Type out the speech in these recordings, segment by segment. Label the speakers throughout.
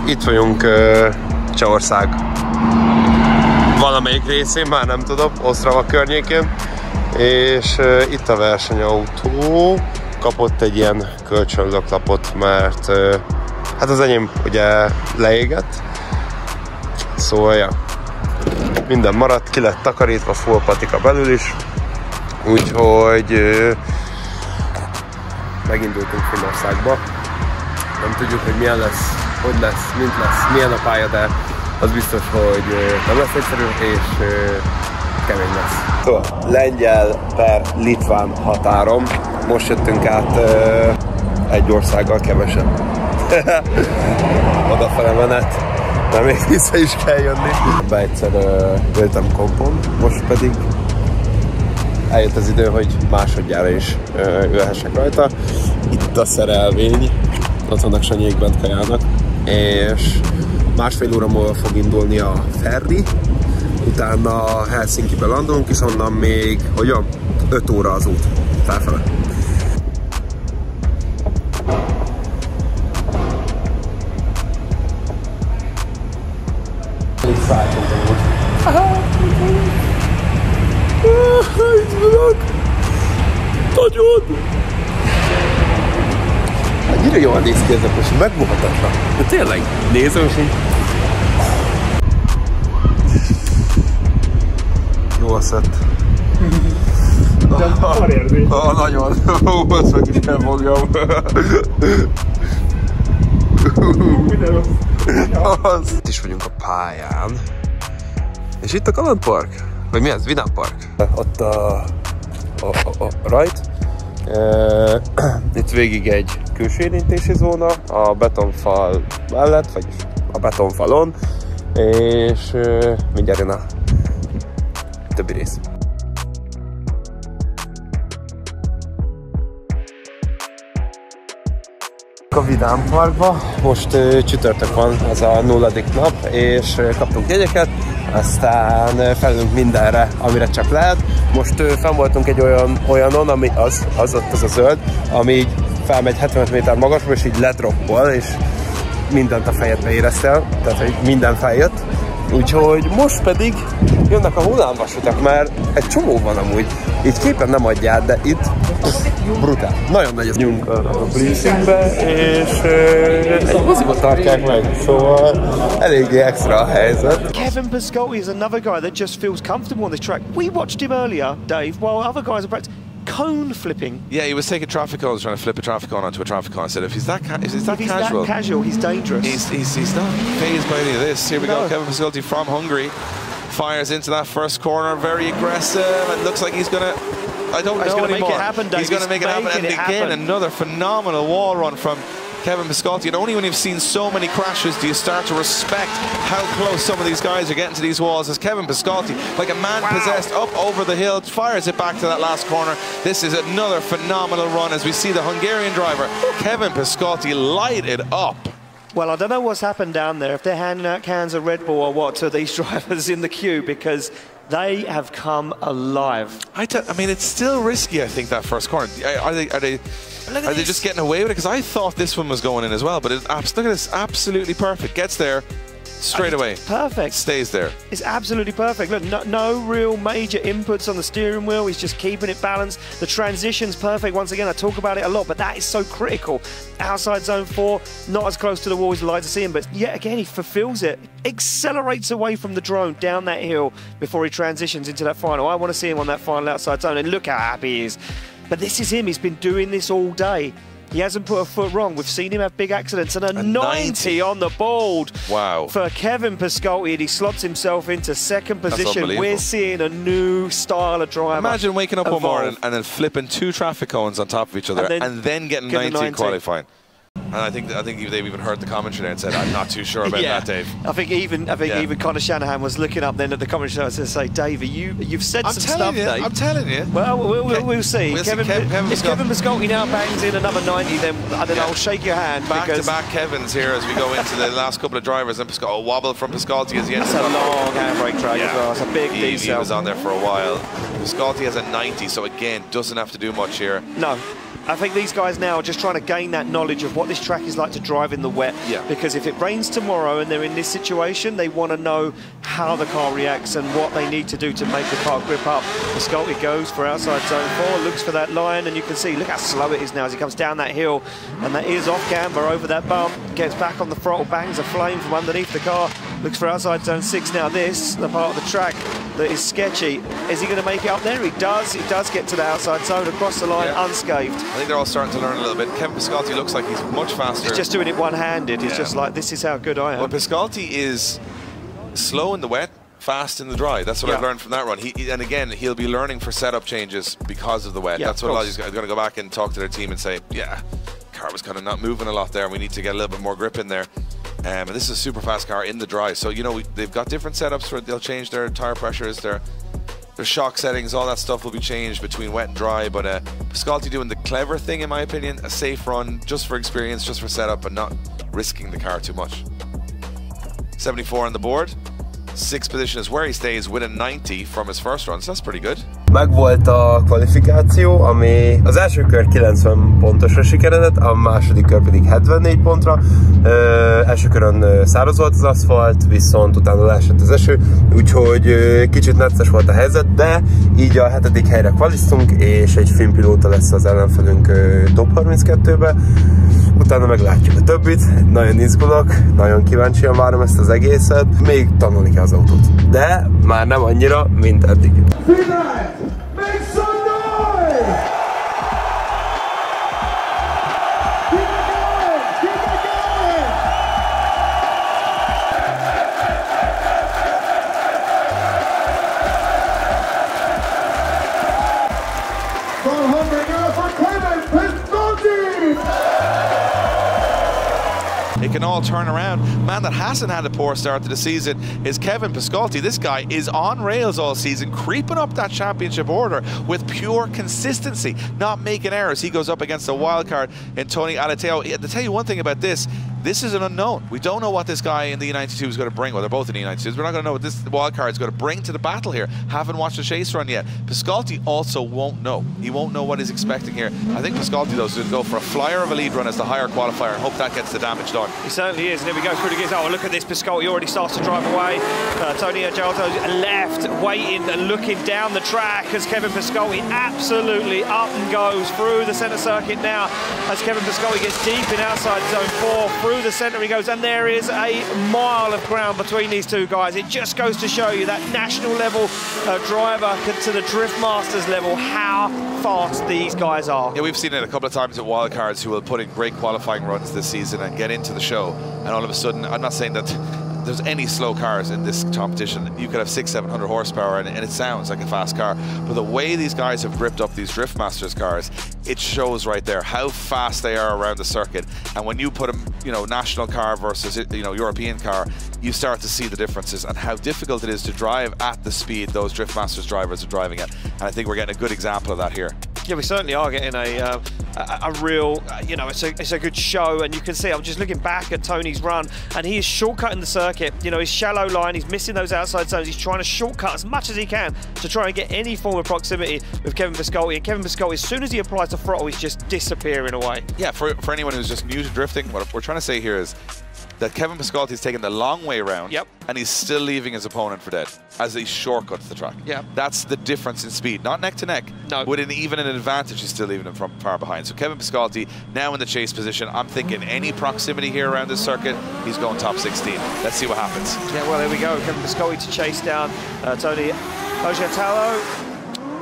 Speaker 1: Itt vagyunk Csehország valamelyik részén, már nem tudom, Osztrava környékén, és itt a versenyautó kapott egy ilyen kölcsönlöklapot, mert hát az enyém ugye leégett, szóval ja, minden maradt, ki lett takarítva, full patika belül is, úgyhogy megindultunk Finnországba. Nem tudjuk, hogy milyen lesz, hogy lesz, mint lesz, milyen a pálya, de az biztos, hogy nem lesz egyszerű, és kemény lesz. Szóval, lengyel per litván határom. Most jöttünk át egy országgal kevesebb. Odafele menet, de még vissza is kell jönni. Be egyszer ültem kompon, most pedig eljött az idő, hogy másodjára is ülhessek rajta. Itt a szerelvény, ott vannak Sanyék bent kajálnak, és másfél óra múlva fog indulni a ferry, utána Helsinkibe landolunk, és onnan még, hogyan? 5 óra az út felfele. Elég fájtott amúgy. Itt vagyok! Nagyon! Annyira jól néz ki ez a kocsi, megmuhatatlan. De tényleg, nézem és így... Jó a szett. Nagyon. Azt meg is kell fogjam. Itt is vagyunk a pályán. És itt a kalandpark? Vagy mi ez? Vidámpark? Ott a rajt. Itt végig egy külső érintési zóna a betonfal mellett, vagyis a betonfalon, és mindjárt jön a többi rész. A Vidámparkban most csütörtök van, az a 0. nap, és kaptunk jegyeket, aztán felülünk mindenre, amire csak lehet. Most fenn voltunk egy olyanon, ami az a zöld, ami így felmegy 75 méter magasba, és így ledroppol, és mindent a fejedbe éreztél, tehát hogy minden feljött. Úgyhogy most pedig jönnek a hullámvasutak, mert egy csomó van amúgy. Így képen nem adját, de itt brutál. Nagyon nagy az nyunk a Blitzingbe, és egy moziba tartják meg, szóval eléggé extra a helyzet.
Speaker 2: Kevin Piskolty is another guy that just feels comfortable on this track. We watched him earlier, Dave, while other guys are practicing cone flipping.
Speaker 3: Yeah, he was taking traffic cones, trying to flip a traffic cone onto a traffic cone. I said, if he's that casual,
Speaker 2: That casual, he's dangerous.
Speaker 3: He's not phased by any of this. Here we go, Kevin Piskolty from Hungary fires into that first corner, very aggressive, and looks like he's gonna. I don't know anymore.
Speaker 2: Make it happen, Dave.
Speaker 3: He's gonna make it happen, and again another phenomenal wall run from Kevin Piskolty. And only when you've seen so many crashes do you start to respect how close some of these guys are getting to these walls. As Kevin Piskolty, like a man possessed, up over the hill, fires it back to that last corner. This is another phenomenal run as we see the Hungarian driver, Kevin Piskolty, light it up.
Speaker 2: Well, I don't know what's happened down there, if they're handing out cans of Red Bull or what to these drivers in the queue, because they have come alive.
Speaker 3: I mean, it's still risky, I think, that first corner. Are they just getting away with it? Because I thought this one was going in as well, but look at this, absolutely perfect. Gets there straight away.
Speaker 2: Perfect.
Speaker 3: Stays there.
Speaker 2: It's absolutely perfect. Look, no real major inputs on the steering wheel. He's just keeping it balanced. The transition's perfect. Once again, I talk about it a lot, but that is so critical. Outside zone 4, not as close to the wall as you'd like to see him, but yet again, he fulfills it. Accelerates away from the drone down that hill before he transitions into that final. I want to see him on that final outside zone, and look how happy he is. But this is him. He's been doing this all day. He hasn't put a foot wrong. We've seen him have big accidents, and a 90 on the board.
Speaker 3: Wow.
Speaker 2: For Kevin Piskolty, and he slots himself into second position. We're seeing a new style of driver.
Speaker 3: Imagine waking up one morning and then flipping 2 traffic cones on top of each other and then getting 90 qualifying. And I think they've even heard the commentary there and said, I'm not too sure about that, Dave.
Speaker 2: I think even Conor Shanahan was looking up then at the commentary to say, Dave, you've said some stuff, Dave.
Speaker 3: I'm telling you.
Speaker 2: Well, we'll see.
Speaker 3: If Kevin
Speaker 2: Piskolty now bangs in another 90, then I don't know, I'll shake your hand.
Speaker 3: Back-to-back Kevins here as we go into the last couple of drivers, and a wobble from Piskolty as he ends
Speaker 2: up. That's a long handbrake track as well. It's a big
Speaker 3: he was on there for a while. Piskolty has a 90, so again, doesn't have to do much here.
Speaker 2: No. I think these guys now are just trying to gain that knowledge of what this track is like to drive in the wet.
Speaker 3: Yeah.
Speaker 2: Because if it rains tomorrow and they're in this situation, they want to know how the car reacts and what they need to do to make the car grip up. Piskolty goes for outside zone 4, looks for that line, and you can see, look how slow it is now as he comes down that hill, and that is off camber over that bump, gets back on the throttle, bangs a flame from underneath the car, looks for outside zone 6 now. This, the part of the track that is sketchy. Is he going to make it up there? He does. He does get to the outside zone, across the line, unscathed.
Speaker 3: I think they're all starting to learn a little bit. Kevin Piskolty looks like he's much faster.
Speaker 2: He's just doing it one-handed. He's just like, this is how good I am.
Speaker 3: Well, Piskolty is slow in the wet, fast in the dry. That's what I've learned from that run. And again, he'll be learning for setup changes because of the wet. That's what a lot of these guys are going to go back and talk to their team and say, yeah, car was kind of not moving a lot there, and we need to get a little bit more grip in there. And this is a super fast car in the dry. So, you know, they've got different setups where they'll change their tire pressures, their shock settings, all that stuff will be changed between wet and dry. But Piskolty doing the clever thing, in my opinion, a safe run just for experience, just for setup, and not risking the car too much. 74 on the board. 6th position is where he stays with a 90 from his first run, so that's pretty good.
Speaker 1: Megvolt a kvalifikáció, ami az első kör 90 pontosra sikeredett, a második kör pedig 74 pontra. Első körön száraz volt az aszfalt, viszont utána leesett az eső, úgyhogy kicsit necces volt a helyzet, de így a 7. helyre kvaliztunk, és egy filmpilóta lesz az ellenfelünk top 32-be. Utána meglátjuk a többit, nagyon izgulok, nagyon kíváncsian várom ezt az egészet, még tanulni kell az autót, de már nem annyira, mint eddig.
Speaker 3: It can all turn around. Man that hasn't had a poor start to the season is Kevin Piskolty. This guy is on rails all season, creeping up that championship order with pure consistency, not making errors. He goes up against a wild card in Tony Aleteo. To tell you one thing about this is an unknown. We don't know what this guy in the E92 is going to bring. Well, they're both in the E92s. We're not going to know what this wild card is going to bring to the battle here. Haven't watched the chase run yet. Piskolty also won't know. He won't know what he's expecting here. I think Piskolty, though, is going to go for a flyer of a lead run as the higher qualifier and hope that gets the damage done.
Speaker 2: He certainly is, and here we go through the gears. Oh, look at this, Piskolty already starts to drive away. Tony Aleteo left, waiting and looking down the track as Kevin Piskolty absolutely up and goes through the centre circuit now as Kevin Piskolty gets deep in outside zone 4. Through the centre he goes, and there is a mile of ground between these two guys. It just goes to show you that national level driver to the Drift Masters level, how fast these guys are.
Speaker 3: Yeah, we've seen it a couple of times at wildcards who will put in great qualifying runs this season and get into the show, and all of a sudden, I'm not saying that there's any slow cars in this competition. You could have 600-700 horsepower and it sounds like a fast car, but the way these guys have gripped up these Drift Masters cars, it shows right there how fast they are around the circuit. And when you put a national car versus European car, you start to see the differences and how difficult it is to drive at the speed those Drift Masters drivers are driving at. And I think we're getting a good example of that here.
Speaker 2: Yeah, we certainly are getting a real, it's a good show, and you can see, I'm just looking back at Tony's run, and he is shortcutting the circuit. His shallow line, he's missing those outside zones, he's trying to shortcut as much as he can to try and get any form of proximity with Kevin Piskolty, and Kevin Piskolty, as soon as he applies the throttle, he's just disappearing away.
Speaker 3: Yeah, for anyone who's just new to drifting, what we're trying to say here is that Kevin Piskolty is taking the long way around, and he's still leaving his opponent for dead as he shortcuts the track. That's the difference in speed, not neck to neck, but even an advantage, he's still leaving him from far behind. So Kevin Piskolty now in the chase position. I'm thinking any proximity here around this circuit, he's going top 16. Let's see what happens.
Speaker 2: Yeah, well, there we go. Kevin Piskolty to chase down Tony Aleteo.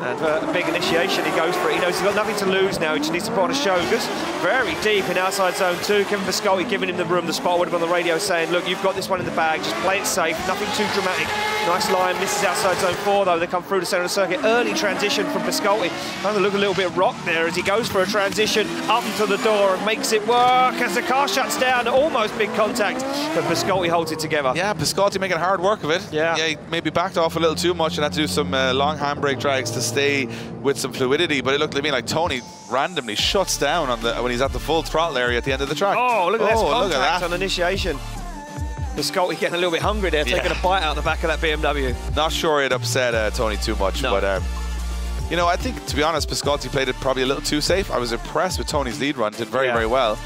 Speaker 2: And a big initiation, he goes for it. He knows he's got nothing to lose now. He just needs to put on a show. Goes very deep in outside zone 2. Kevin Piskolty giving him the room. The spot would have on the radio saying, look, you've got this one in the bag. Just play it safe. Nothing too dramatic. Nice line. Misses outside zone 4, though. They come through the centre of the circuit. Early transition from Piskolty. Trying to look a little bit rocked there as he goes for a transition up to the door and makes it work as the car shuts down. Almost big contact, but Piskolty holds it together.
Speaker 3: Yeah, Piskolty making hard work of it. Yeah, he maybe backed off a little too much and had to do some long handbrake drags to stay with some fluidity, but it looked to me like Tony randomly shuts down when he's at the full throttle area at the end of the track.
Speaker 2: Oh, look at this contact on initiation. Piskolty getting a little bit hungry there, taking a bite out the back of that BMW.
Speaker 3: Not sure it upset Tony too much, but You know, I think, to be honest, Piskolty played it probably a little too safe. I was impressed with Tony's lead run. Did very, very well.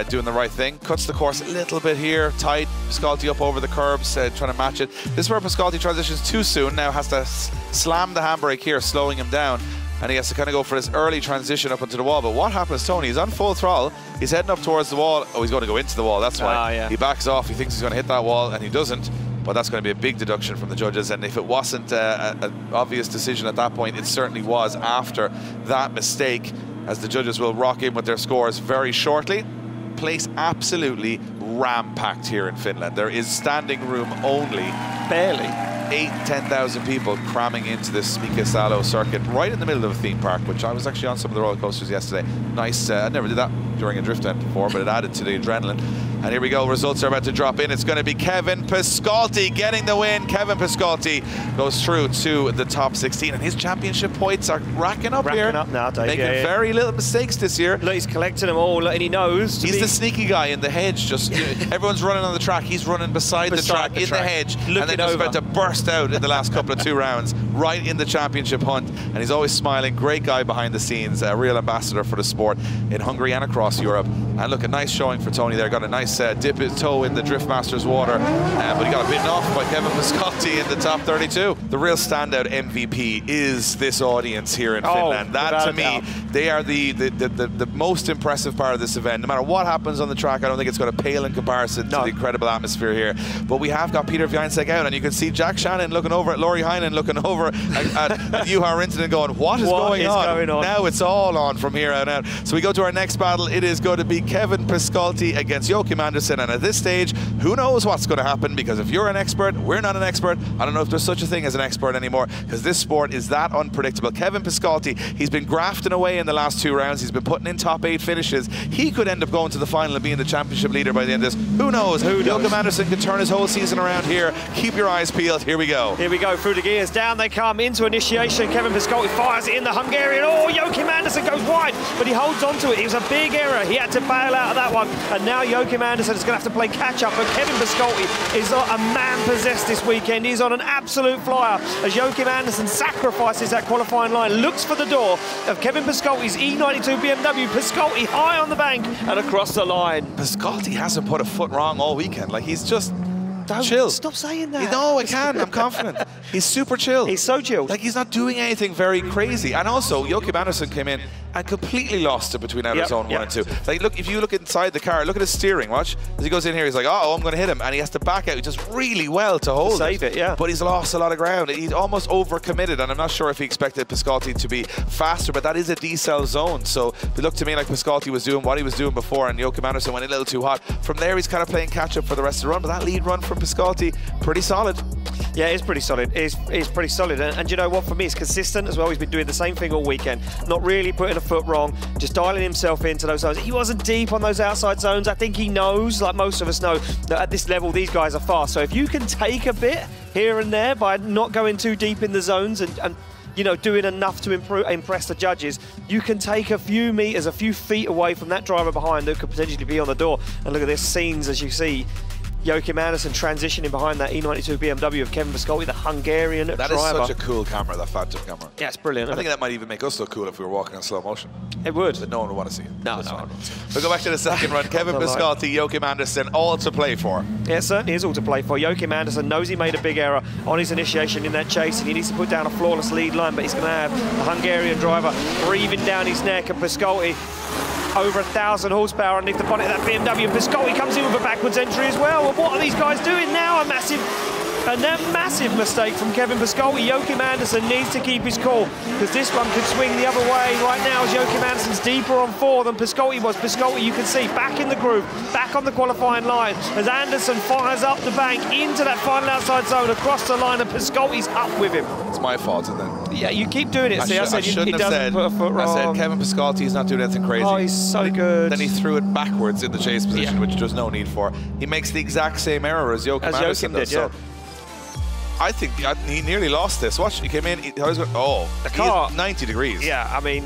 Speaker 3: Doing the right thing. Cuts the course a little bit here. Tight. Piskolty up over the curbs, trying to match it. This is where Piskolty transitions too soon. Now has to slam the handbrake here, slowing him down. And he has to kind of go for this early transition up onto the wall. But what happens, Tony? He's on full throttle. He's heading up towards the wall. Oh, he's going to go into the wall. That's why. He backs off. He thinks he's going to hit that wall, and he doesn't. But that's going to be a big deduction from the judges. And if it wasn't an obvious decision at that point, it certainly was after that mistake, as the judges will rock in with their scores very shortly. Place absolutely ram-packed here in Finland. There is standing room only. Barely. 8,000-10,000 people cramming into this Smikesalo circuit right in the middle of a theme park, which I was actually on some of the roller coasters yesterday. Nice. I never did that during a drift event before, but it added to the adrenaline. And here we go. Results are about to drop in. It's going to be Kevin Piskolty getting the win. Kevin Piskolty goes through to the top 16, and his championship points are racking up here.
Speaker 2: Up now, Dave.
Speaker 3: Making very little mistakes this year.
Speaker 2: Look, he's collecting them all, and he knows.
Speaker 3: He's the sneaky guy in the hedge. Just everyone's running on the track. He's running beside the track, in the hedge, and then just about to burst out in the last couple of 2 rounds, right in the championship hunt. And he's always smiling. Great guy behind the scenes, a real ambassador for the sport in Hungary and across Europe. And look, a nice showing for Tony there. Got a nice dip his toe in the Drift Masters water, but he got bitten off by Kevin Piskolty in the top 32. The real standout MVP is this audience here in Finland. That, to me, they are the most impressive part of this event. No matter what happens on the track, I don't think it's going to pale in comparison to the incredible atmosphere here. But we have got Peter Viansek out, and you can see Jack Shannon looking over at Laurie Heinen, looking over at Juha Rintanen going, what is going on? Now it's all on from here on out. So we go to our next battle. It is going to be Kevin Piskolty against Joachim Andersen. And at this stage, who knows what's going to happen, because if you're an expert, we're not an expert. I don't know if there's such a thing as an expert anymore, because this sport is that unpredictable. Kevin Piskolty, he's been grafting away in the last 2 rounds. He's been putting in top 8 finishes. He could end up going to the final and being the championship leader by the end of this. Who knows? Joachim Andersen can turn his whole season around here. Keep your eyes peeled. Here we go.
Speaker 2: Here we go through the gears. Down they come into initiation. Kevin Piskolty fires it in the Hungarian. Oh, Joachim Andersen goes wide, but he holds on to it. It was a big error. He had to bail out of that one. And now Joachim Andersen is going to have to play catch-up. But Kevin Piskolty is a man-possessed this weekend. He's on an absolute flyer as Joachim Andersen sacrifices that qualifying line, looks for the door of Kevin Piskolty's E92 BMW. Piskolty high on the bank and across the line.
Speaker 3: Piskolty hasn't put a foot wrong all weekend. Like, he's just chill.
Speaker 2: Stop saying that.
Speaker 3: No, I can. I'm confident. He's super chill.
Speaker 2: He's so chill.
Speaker 3: Like, he's not doing anything very crazy. And also, Joachim Andersen came in and completely lost it between outer zone 1 and 2. Like, look, if you look inside the car, look at his steering, watch. As he goes in here, he's like, oh, I'm going to hit him. And he has to back out just really well to hold
Speaker 2: save it, yeah.
Speaker 3: But he's lost a lot of ground. He's almost overcommitted, and I'm not sure if he expected Piskolty to be faster, but that is a decel zone. So it looked to me like Piskolty was doing what he was doing before, and Joachim Andersen went a little too hot. From there, he's kind of playing catch-up for the rest of the run, but that lead run from Piskolty, pretty solid.
Speaker 2: Yeah, it's pretty solid. It's pretty solid. And you know what, for me, it's consistent as well. He's been doing the same thing all weekend. Not really putting a foot wrong, just dialing himself into those zones. He wasn't deep on those outside zones. I think he knows, like most of us know, that at this level, these guys are fast. So if you can take a bit here and there by not going too deep in the zones and you know, doing enough to impress the judges, you can take a few meters, a few feet away from that driver behind that could potentially be on the door. And look at this scenes, as you see, Joachim Andersen transitioning behind that E92 BMW of Kevin Piskolty, the Hungarian driver.
Speaker 3: That is such a cool camera, that Phantom camera.
Speaker 2: Yeah, it's brilliant.
Speaker 3: I think that might even make us look cool if we were walking in slow motion.
Speaker 2: It would.
Speaker 3: But no one would want to see it.
Speaker 2: No.
Speaker 3: We'll go back to the second run. Kevin Piskolty, Joachim Andersen, all to play for.
Speaker 2: Yeah, it certainly is all to play for. Joachim Andersen knows he made a big error on his initiation in that chase, and he needs to put down a flawless lead line, but he's going to have the Hungarian driver breathing down his neck, and Piskolty over 1,000 horsepower underneath the bonnet of that BMW. Piskolty comes in with a backwards entry as well. And what are these guys doing now? A massive mistake from Kevin Piskolty. Joachim Andersen needs to keep his cool, because this one could swing the other way right now, as Joachim Andersen's deeper on 4 than Piskolty was. Piskolty, you can see, back in the groove, back on the qualifying line, as Andersen fires up the bank into that final outside zone, across the line, and Piskolty's up with him.
Speaker 3: It's my fault, isn't it?
Speaker 2: Yeah, you keep doing it. See, I said he doesn't put a foot wrong.
Speaker 3: I said Kevin Piskolty, he's not doing anything crazy.
Speaker 2: Oh, he's so good.
Speaker 3: Then he threw it backwards in the chase position, which there's no need for. He makes the exact same error as Joachim Andersen does.
Speaker 2: Yeah.
Speaker 3: I think he nearly lost this. Watch, he came in, the car 90 degrees.
Speaker 2: Yeah, I mean,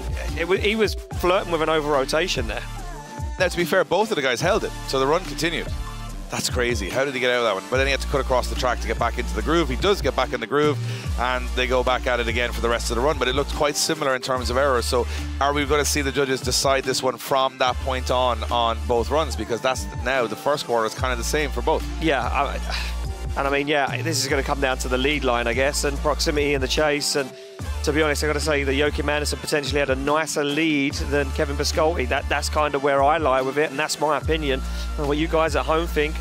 Speaker 2: he was flirting with an over-rotation there.
Speaker 3: Now, to be fair, both of the guys held it, so the run continued. That's crazy. How did he get out of that one? But then he had to cut across the track to get back into the groove. He does get back in the groove, and they go back at it again for the rest of the run. But it looked quite similar in terms of errors. So are we going to see the judges decide this one from that point on both runs? Because that's now the first quarter is kind of the same for both.
Speaker 2: Yeah, and I mean, yeah, this is going to come down to the lead line, I guess, and proximity in the chase. And to be honest, I've got to say that Joachim Andersen potentially had a nicer lead than Kevin Piskolty. That's kind of where I lie with it, and that's my opinion. And what you guys at home think.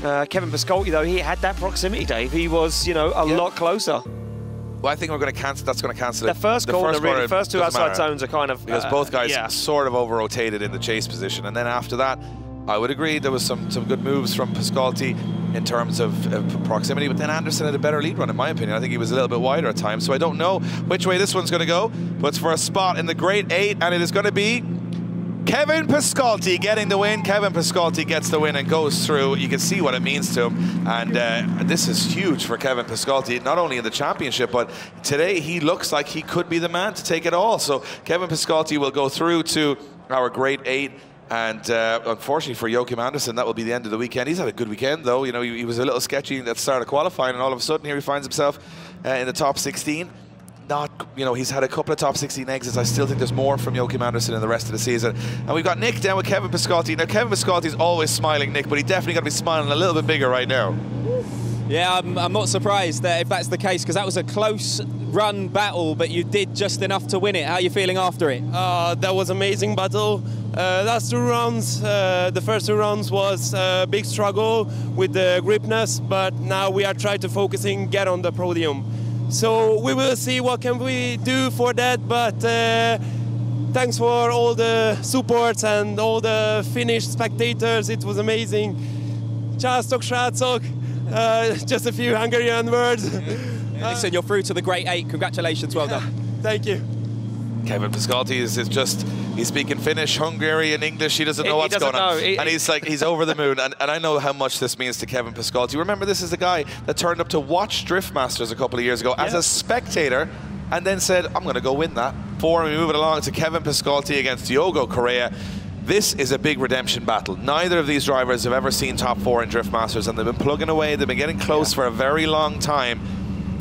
Speaker 2: Kevin Piskolty, though, he had that proximity, Dave. He was, you know, a lot closer.
Speaker 3: Well, I think we're going to cancel. That's going to cancel it.
Speaker 2: The first corner, really, the first two outside zones are kind of
Speaker 3: because both guys sort of over-rotated in the chase position, and then after that, I would agree there was some good moves from Piskolty in terms of proximity, but then Andersen had a better lead run, in my opinion. I think he was a little bit wider at times, so I don't know which way this one's going to go, but it's for a spot in the Great 8, and it is going to be Kevin Piskolty getting the win. Kevin Piskolty gets the win and goes through. You can see what it means to him, and this is huge for Kevin Piskolty, not only in the championship, but today he looks like he could be the man to take it all. So Kevin Piskolty will go through to our Great 8. And unfortunately for Joachim Andersen, that will be the end of the weekend. He's had a good weekend, though. You know, he was a little sketchy at the start of qualifying, and all of a sudden here he finds himself in the top 16. You know, he's had a couple of top 16 exits. I still think there's more from Joachim Andersen in the rest of the season. And we've got Nick down with Kevin Piskolty. Now, Kevin Piskolty's always smiling, Nick, but he definitely got to be smiling a little bit bigger right now.
Speaker 4: Yeah, I'm not surprised if that's the case, because that was a close run battle, but you did just enough to win it. How are you feeling after it?
Speaker 5: That was amazing battle. Last 2 rounds, the first 2 rounds was a big struggle with the gripness, but now we are trying to focusing, get on the podium. So we will see what can we do for that, but thanks for all the support and all the Finnish spectators. It was amazing. Sziasztok, srácok. Just a few Hungarian words.
Speaker 4: Listen, you're through to the Great 8. Congratulations, well done.
Speaker 5: Thank you.
Speaker 3: Kevin Piskolty is just, he's speaking Finnish, Hungarian, English. He doesn't know what's going on. And he's over the moon. And I know how much this means to Kevin Piskolty. Remember, this is the guy that turned up to watch Drift Masters a couple of years ago as a spectator and then said, I'm going to go win that. Before we move it along to Kevin Piskolty against Diogo Correa. This is a big redemption battle. Neither of these drivers have ever seen top 4 in Drift Masters, and they've been plugging away. They've been getting close for a very long time.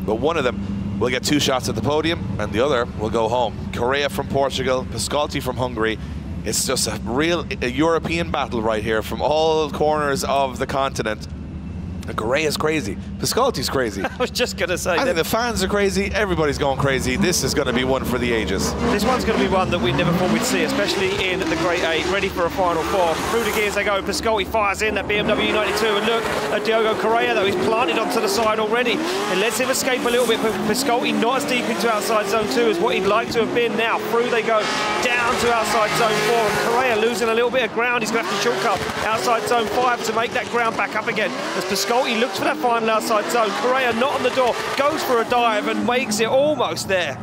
Speaker 3: But one of them will get 2 shots at the podium, and the other will go home. Correa from Portugal, Piskolty from Hungary. It's just a real European battle right here from all corners of the continent. Correa's crazy. Piskolty's crazy.
Speaker 2: I was just going to say.
Speaker 3: I think the fans are crazy. Everybody's going crazy. This is going to be one for the ages.
Speaker 2: This one's going to be one that we never thought we'd see, especially in the Great 8, ready for a Final 4. Through the gears they go. Piskolty fires in that BMW 92, and look at Diogo Correa, though. He's planted onto the side already. It lets him escape a little bit, but Piskolty not as deep into outside zone 2 as what he'd like to have been. Now through they go, down to outside zone 4, and Correa losing a little bit of ground. He's going to have to shortcut outside zone 5 to make that ground back up again. As Piskolty looks for that final outside zone. Correa not on the door, goes for a dive and makes it almost there.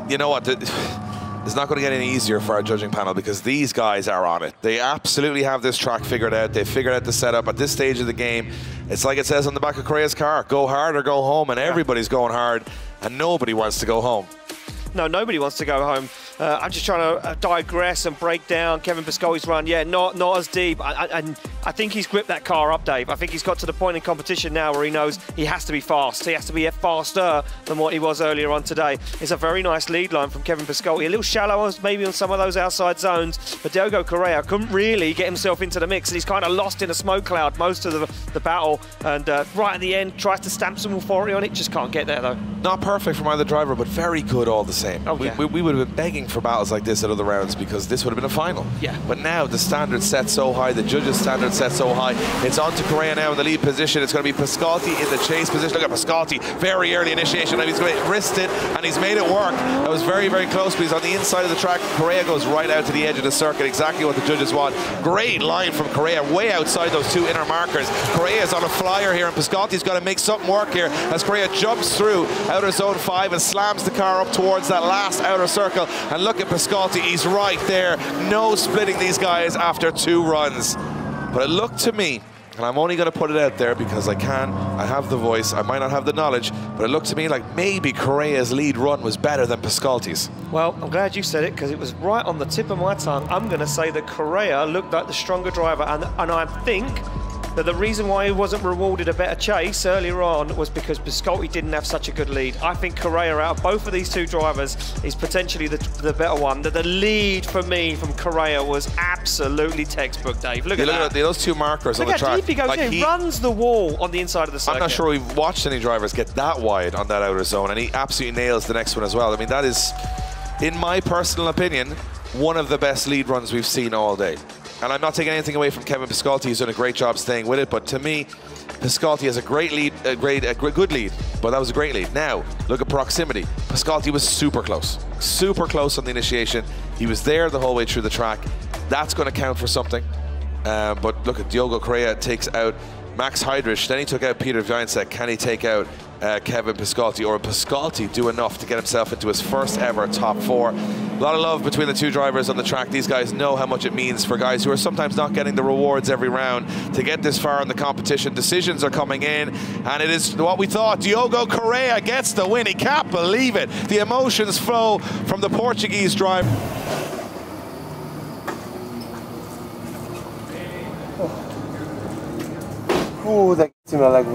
Speaker 3: You know what? It's not going to get any easier for our judging panel because these guys are on it. They absolutely have this track figured out. They've figured out the setup at this stage of the game. It's like it says on the back of Correa's car, go hard or go home, and everybody's going hard and nobody wants to go home.
Speaker 2: No, nobody wants to go home. I'm just trying to digress and break down Kevin Piskolty's run. Yeah, not as deep. I think he's gripped that car up, Dave. I think he's got to the point in competition now where he knows he has to be fast. He has to be faster than what he was earlier on today. It's a very nice lead line from Kevin Piskolty. A little shallow maybe on some of those outside zones, but Diogo Correa couldn't really get himself into the mix, and he's kind of lost in a smoke cloud most of the battle. And right at the end, tries to stamp some authority on it, just can't get there though.
Speaker 3: Not perfect from either driver, but very good all the same.
Speaker 2: Oh, yeah.
Speaker 3: We would have been begging for battles like this at other rounds because this would have been a final.
Speaker 2: Yeah.
Speaker 3: But now the standard set so high, the judges' standard set so high. It's on to Correa now in the lead position. It's going to be Piskolty in the chase position. Look at Piskolty, very early initiation. Now he's going to wrist it, and he's made it work. That was very, very close, but he's on the inside of the track. Correa goes right out to the edge of the circuit, exactly what the judges want. Great line from Correa, way outside those 2 inner markers. Correa's on a flyer here, and Piskolty's got to make something work here as Correa jumps through outer zone 5 and slams the car up towards that last outer circle. And look at Piskolty, he's right there. No splitting these guys after 2 runs. But it looked to me, and I'm only going to put it out there because I have the voice, I might not have the knowledge, but it looked to me like maybe Correa's lead run was better than Piskolty's.
Speaker 2: Well, I'm glad you said it because it was right on the tip of my tongue. I'm going to say that Correa looked like the stronger driver, and I think that the reason why he wasn't rewarded a better chase earlier on was because Piskolty didn't have such a good lead. I think Correa, out of both of these two drivers, is potentially the better one. The lead for me from Correa was absolutely textbook, Dave. Look at that.
Speaker 3: Look at those two markers on the track.
Speaker 2: Look how deep he goes. Like he runs the wall on the inside of the circuit.
Speaker 3: I'm not sure we've watched any drivers get that wide on that outer zone, and he absolutely nails the next one as well. I mean, that is, in my personal opinion, one of the best lead runs we've seen all day. And I'm not taking anything away from Kevin Piskolty. He's done a great job staying with it. But to me, Piskolty has a great lead, a good lead. But that was a great lead. Now, look at proximity. Piskolty was super close on the initiation. He was there the whole way through the track. That's going to count for something. But look at Diogo Correa takes out Max Heidrich. Then he took out Peter Wieńczak. Can he take out Kevin Piskolty, or will Piskolty do enough to get himself into his first ever top 4? A lot of love between the two drivers on the track. These guys know how much it means for guys who are sometimes not getting the rewards every round to get this far in the competition. Decisions are coming in, and it is what we thought. Diogo Correa gets the win. He can't believe it. The emotions flow from the Portuguese driver.
Speaker 1: That gets him a leg.